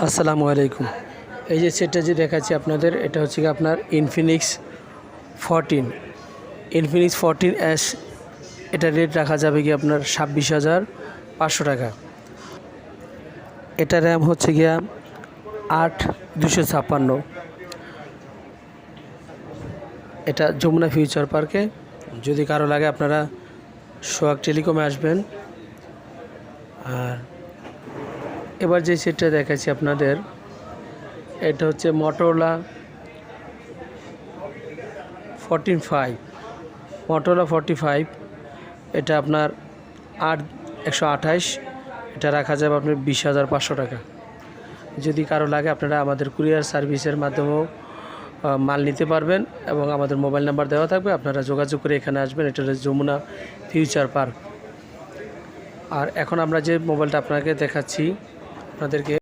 আসসালামু আলাইকুম। এই যে সেটটা যে দেখাচ্ছি আপনাদের, এটা হচ্ছে কি আপনার ইনফিনিক্স 14S। এটা রেট রাখা যাবে কি আপনার 26,500 টাকা। এটা র্যাম হচ্ছে গিয়া 8/256। এটা যমুনা ফিউচার পার্কে। যদি কারো লাগে আপনারা সোহাগ টেলিকমে আসবেন। আর এবার যে সেটটা দেখাচ্ছি আপনাদের, এটা হচ্ছে মটোরোলা 45। এটা আপনার 128। এটা রাখা যাবে আপনার 20,500 টাকা। যদি কারো লাগে আপনারা আমাদের কুরিয়ার সার্ভিসের মাধ্যমেও মাল নিতে পারবেন এবং আমাদের মোবাইল নাম্বার দেওয়া থাকবে, আপনারা যোগাযোগ করে এখানে আসবেন। এটা হচ্ছে যমুনা ফিউচার পার্ক। আর এখন আমরা যে মোবাইলটা আপনাকে দেখাচ্ছি আপনাদেরকে